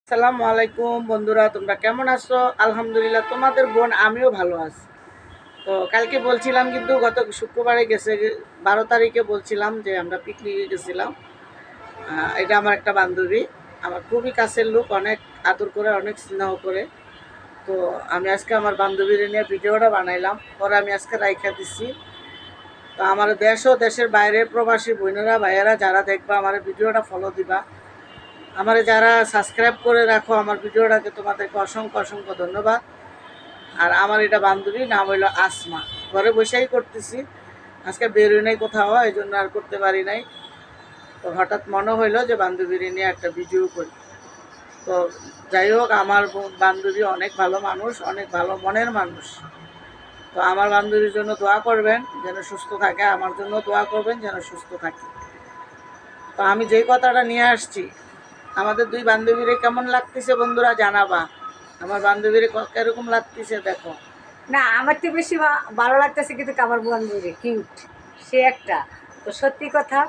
আসসালামু আলাইকুম বন্ধুরা, তোমরা কেমন আছো? আলহামদুলিল্লাহ, তোমাদের বোন আমিও ভালো আছি। তো কালকে বলছিলাম, কিন্তু গত শুক্রবারে গেছে 12 তারিখে বলছিলাম যে আমরা পিকনিকে গেছিলাম। এটা আমার একটা বান্ধবী, আমার খুবই কাছের লোক, অনেক আদর করে, অনেক স্নেহ করে। তো আমি আজকে আমার বান্ধবীর নিয়ে ভিডিওটা বানাইলাম, পরে আমি আজকে রাইখা দিচ্ছি। তো আমার দেশ ও দেশের বাইরে প্রবাসী বোনেরা ভাইয়েরা যারা দেখবা আমার ভিডিওটা ফলো দিবা, আমার যারা সাবস্ক্রাইব করে রাখো আমার ভিডিওটাকে, তোমাদেরকে অসংখ্য অসংখ্য ধন্যবাদ। আর আমার এটা বান্ধবী, নাম হইলো আসমা। ঘরে বসেই করতেছি, আজকে বেরোই নাই কোথাও, এই জন্য আর করতে পারি নাই। তো হঠাৎ মনে হইলো যে বান্ধবীর নিয়ে একটা ভিডিও করি। তো যাই হোক, আমার বান্ধবী অনেক ভালো মানুষ, অনেক ভালো মনের মানুষ। তো আমার বান্ধবীর জন্য দোয়া করবেন যেন সুস্থ থাকে, আমার জন্য দোয়া করবেন যেন সুস্থ থাকে। তো আমি যেই কথাটা নিয়ে আসছি, আমাদের দুই বান্ধবীরে কেমন লাগতেছে বন্ধুরা জানাবা। আমার বান্ধবীরে কিরকম লাগতেছে দেখো। না, আমার তো বেশি ভালো লাগতেছে, কিন্তু আমার বান্ধবী কিউট, সে একটা। তো সত্যি কথা,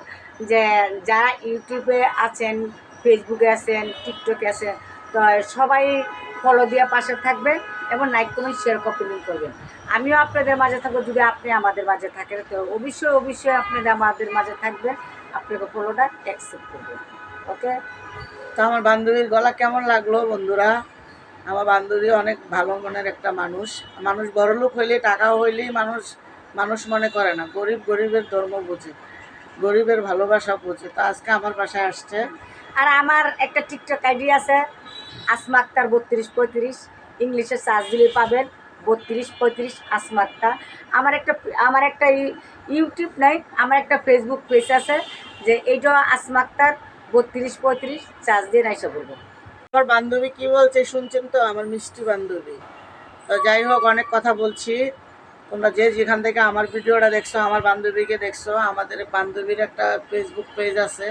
যে যারা ইউটিউবে আছেন, ফেসবুকে আছেন, টিকটকে আছেন, তো সবাই ফলো দিয়ে পাশে থাকবেন এবং লাইক কমেন্ট শেয়ার কমেন্ট করবেন। আমিও আপনাদের মাঝে থাকবো, যদি আপনি আমাদের মাঝে থাকেন তো অবশ্যই অবশ্যই আপনাদের আমাদের মাঝে থাকবেন, আপনাকে ফলোটা অ্যাকসেপ্ট করবেন। ওকে। তো আমার বান্ধবীর গলা কেমন লাগলো বন্ধুরা? আমার বান্ধবী অনেক ভালো মনের একটা মানুষ। মানুষ বড়লোক হইলে, টাকা হইলেই মানুষ মানুষ মনে করে না, গরিব গরিবের ধর্ম বোঝে, গরিবের ভালোবাসা বোঝে। তো আজকে আমার বাসায় আসছে। আর আমার একটা টিকটক আইডি আছে, আসমা আক্তার 3235। ইংলিশে সার্চ দিলে পাবেন 3235 আসমা আক্তার। আমার একটা ইউটিউব নাই, আমার একটা ফেসবুক পেজ আছে, যে এইটা আসমা আক্তার 3235 সার্চ দিয়ে নাইসা বলবো। আমার বান্ধবী কি বলছে শুনছেন তো? আমার মিষ্টি বান্ধবী। তো যাই হোক, অনেক কথা বলছি। তোমরা যে যেখান থেকে আমার ভিডিওটা দেখছো, আমার বান্ধবীকে দেখছো, আমাদের বান্ধবীর একটা ফেসবুক পেজ আছে,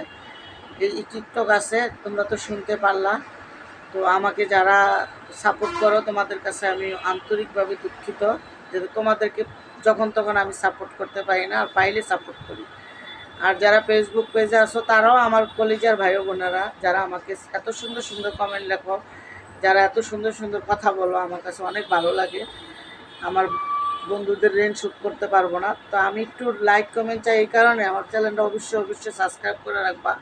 এই টিকটক আছে, তোমরা তো শুনতে পারলা। তো আমাকে যারা সাপোর্ট করো, তোমাদের কাছে আমি আন্তরিকভাবে দুঃখিত যে তোমাদেরকে যখন তখন আমি সাপোর্ট করতে পারি না, আর পাইলে সাপোর্ট করি। আর যারা ফেসবুক পেজে আসো, তারাও আমার কলিজার ভাই বোনেরা, যারা আমাকে এত সুন্দর সুন্দর কমেন্ট লেখো, যারা এত সুন্দর সুন্দর কথা বলো, আমার কাছে অনেক ভালো লাগে। আমার বন্ধুদের ঋণ শোধ করতে পারবো না। তো আমি একটু লাইক কমেন্ট চাই, এই কারণে আমার চ্যানেলটা অবশ্যই অবশ্যই সাবস্ক্রাইব করে রাখবা।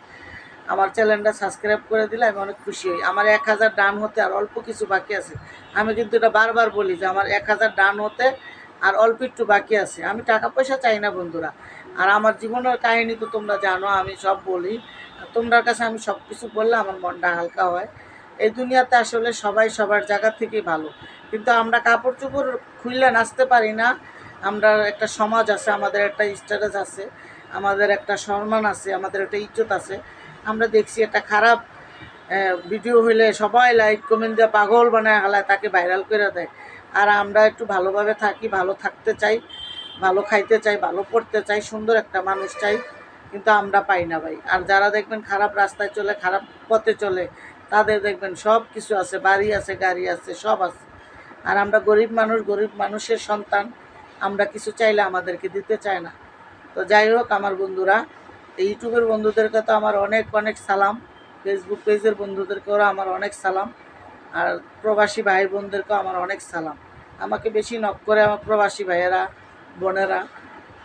আমার চ্যানেলটা সাবস্ক্রাইব করে দিলে আমি অনেক খুশি হই। আমার 1000 ডান হতে আর অল্প কিছু বাকি আছে। আমি কিন্তু এটা বারবার বলি যে আমার 1000 ডান হতে আর অল্প একটু বাকি আছে। আমি টাকা পয়সা চাই না বন্ধুরা। আর আমার জীবনের কাহিনী তো তোমরা জানো, আমি সব বলি। আর তোমরা কাছে আমি সব কিছু বললে আমার মনটা হালকা হয়। এই দুনিয়াতে আসলে সবাই সবার জায়গা থেকেই ভালো, কিন্তু আমরা কাপড় চোপড় খুললে নাচতে পারি না। আমরা একটা সমাজ আছে, আমাদের একটা স্ট্যাটাস আছে, আমাদের একটা সম্মান আছে, আমাদের একটা ইজ্জত আছে। আমরা দেখছি একটা খারাপ ভিডিও হইলে সবাই লাইক কমেন্ট দিয়ে পাগল বানায় হালায়, তাকে ভাইরাল করে দেয়। আর আমরা একটু ভালোভাবে থাকি, ভালো থাকতে চাই, ভালো খাইতে চাই, ভালো পড়তে চাই, সুন্দর একটা মানুষ চাই, কিন্তু আমরা পাই না ভাই। আর যারা দেখবেন খারাপ রাস্তায় চলে, খারাপ পথে চলে, তাদের দেখবেন সব কিছু আছে, বাড়ি আছে, গাড়ি আছে, সব আছে। আর আমরা গরিব মানুষ, গরিব মানুষের সন্তান, আমরা কিছু চাইলে আমাদেরকে দিতে চায় না। তো যাই হোক আমার বন্ধুরা, ইউটিউবের বন্ধুদেরকে তো আমার অনেক অনেক সালাম, ফেসবুক পেজের বন্ধুদেরকেও আমার অনেক সালাম, আর প্রবাসী ভাই বোনদেরকেও আমার অনেক সালাম। আমাকে বেশি নক করে আমার প্রবাসী ভাইয়েরা বোনেরা,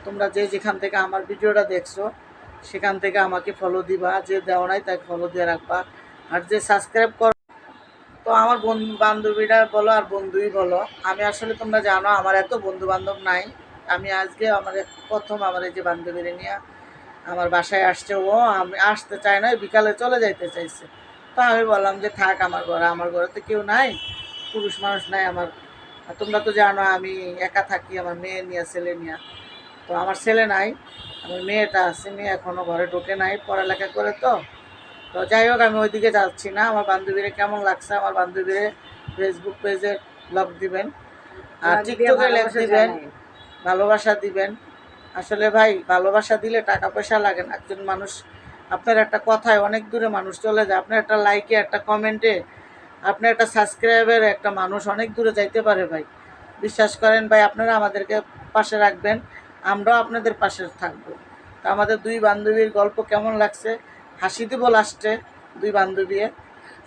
তোমরা যে যেখান থেকে আমার ভিডিওটা দেখছো সেখান থেকে আমাকে ফলো দিবা, যে দেওয়া নাই তাই ফলো দিয়ে রাখবা। আর যে সাবস্ক্রাইব কর, তো আমার বন্ধু বান্ধবীরা বলো আর বন্ধুই বলো, আমি আসলে তোমরা জানো আমার এত বন্ধু বান্ধব নাই। আমি আজকে আমার প্রথম আমার এই যে বান্ধবীরা নিয়ে আমার বাসায় আসছে, ও আমি আসতে চায় না, বিকালে চলে যাইতে চাইছে। তো আমি বললাম যে থাক, আমার ঘরে তো কেউ নাই, পুরুষ মানুষ নাই আমার। আর তোমরা তো জানো আমি একা থাকি, আমার মেয়ে নিয়ে, ছেলে নিয়ে। তো আমার ছেলে নাই, আমার মেয়েটা আছে, মেয়ে এখনও ঘরে ঢোকে নাই, পড়ালেখা করে। তো তো যাই হোক, আমি ওইদিকে যাচ্ছি না। আমার বান্ধবীরা কেমন লাগছে, আমার বান্ধবীরে ফেসবুক পেজে ব্লগ দিবেন, আর লাইক দিয়ে টিকটকে লেখ ভালোবাসা দিবেন, জানাই। ভালোবাসা দিবেন। আসলে ভাই, ভালোবাসা দিলে টাকা পয়সা লাগে না। একজন মানুষ, আপনার একটা কথায় অনেক দূরে মানুষ চলে যায়, আপনার একটা লাইকে, একটা কমেন্টে, আপনার একটা সাবস্ক্রাইবের একটা মানুষ অনেক দূরে যাইতে পারে ভাই। বিশ্বাস করেন ভাই, আপনারা আমাদেরকে পাশে রাখবেন, আমরাও আপনাদের পাশে থাকবো। তা আমাদের দুই বান্ধবীর গল্প কেমন লাগছে? হাসি দিব লাস্টে, দুই বান্ধবী।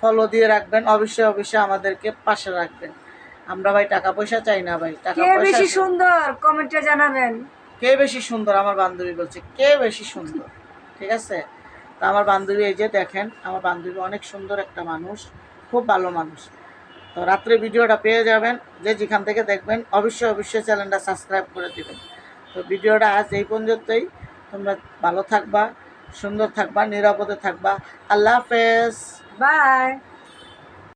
ফলো দিয়ে রাখবেন, অবশ্যই অবশ্যই আমাদেরকে পাশে রাখবেন। আমরা ভাই টাকা পয়সা চাই না ভাই, টাকা কে পয়সা বেশি সুন্দর কমেন্টে জানাবেন। কে বেশি সুন্দর, আমার বান্ধবী বলছে কে বেশি সুন্দর। ঠিক আছে, তো আমার বান্ধবী এই যে দেখেন, আমার বান্ধবী অনেক সুন্দর একটা মানুষ, খুব ভালো মানুষ। তো রাত্রে ভিডিওটা পেয়ে যাবেন, যে যেখান থেকে দেখবেন অবশ্যই অবশ্যই চ্যানেলটা সাবস্ক্রাইব করে দিবেন। তো ভিডিওটা আজ এই পর্যন্তই। তোমরা ভালো থাকবা, সুন্দর থাকবা, নিরাপদে থাকবা। আল্লাহ হাফেজ। বাই।